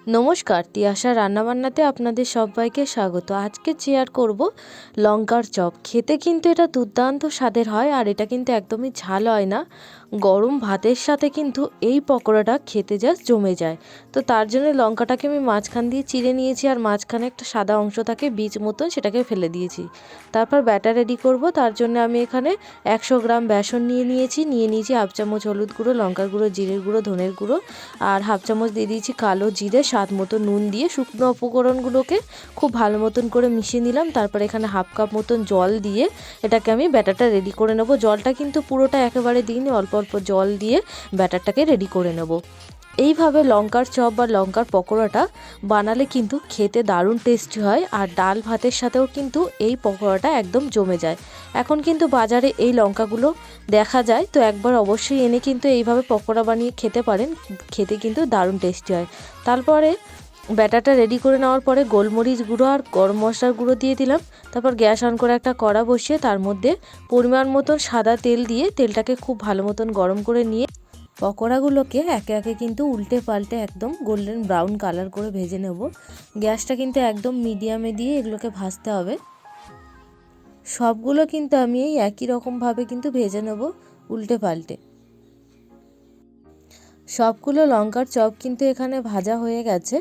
নমস্কার, তিয়াশা রান্নাবান্নাতে আপনাদের সবাইকে স্বাগত। আজকে শেয়ার করব লঙ্কার চপ। খেতে কিন্তু এটা দুর্দান্ত স্বাদের হয়, আর এটা কিন্তু একদমই ঝাল হয় না। গরম ভাতের সাথে কিন্তু এই পকোড়াটা খেতে জাস্ট জমে যায়। তো তার জন্য লঙ্কাটাকে আমি মাঝখান দিয়ে চিড়ে নিয়েছি, আর মাঝখানে একটা সাদা অংশ থাকে বীজ মতন, সেটাকে ফেলে দিয়েছি। তারপর ব্যাটার রেডি করব। তার জন্য আমি এখানে 100 গ্রাম বেসন নিয়ে নিয়েছি হাফ চামচ হলুদ গুঁড়ো, লঙ্কার গুঁড়ো, জিরের গুঁড়ো, ধনের গুঁড়ো, আর হাফ চামচ দিয়ে দিয়েছি কালো জিরে, স্বাদ মতো নুন দিয়ে শুকনো উপকরণগুলোকে খুব ভালো মতন করে মিশিয়ে নিলাম। তারপর এখানে হাফ কাপ মতন জল দিয়ে এটাকে আমি ব্যাটারটা রেডি করে নেব। জলটা কিন্তু পুরোটা একেবারে দিইনি, অল্প অল্প জল দিয়ে ব্যাটারটাকে রেডি করে নেব। এইভাবে লঙ্কার চপ বা লঙ্কার পকোড়াটা বানালে কিন্তু খেতে দারুণ টেস্টি হয়, আর ডাল ভাতের সাথেও কিন্তু এই পকোড়াটা একদম জমে যায়। এখন কিন্তু বাজারে এই লঙ্কাগুলো দেখা যায়, তো একবার অবশ্যই এনে কিন্তু এইভাবে পকোড়া বানিয়ে খেতে পারেন। খেতে কিন্তু দারুণ টেস্টি হয়। তারপরে ব্যাটারটা রেডি করে নেওয়ার পরে গোলমরিচ গুঁড়ো আর গরম মশলার গুঁড়ো দিয়ে দিলাম। তারপর গ্যাস অন করে একটা কড়া বসিয়ে তার মধ্যে পরিমাণ মতন সাদা তেল দিয়ে তেলটাকে খুব ভালো মতন গরম করে নিয়ে পকোড়াগুলোকে একে একে কিন্তু উল্টে পাল্টে একদম গোল্ডেন ব্রাউন কালার করে ভেজে নেব। গ্যাসটা কিন্তু একদম মিডিয়ামে দিয়ে এগুলোকে ভাজতে হবে। সবগুলো কিন্তু আমি এই একই রকমভাবে কিন্তু ভেজে নেব উল্টে পাল্টে। সবগুলো লঙ্কার চপ কিন্তু এখানে ভাজা হয়ে গেছে।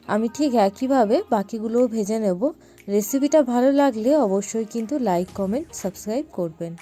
আমি ঠিক একইভাবে বাকিগুলোও ভেজে নেব। রেসিপিটা ভালো লাগলে অবশ্যই কিন্তু লাইক, কমেন্ট, সাবস্ক্রাইব করবেন।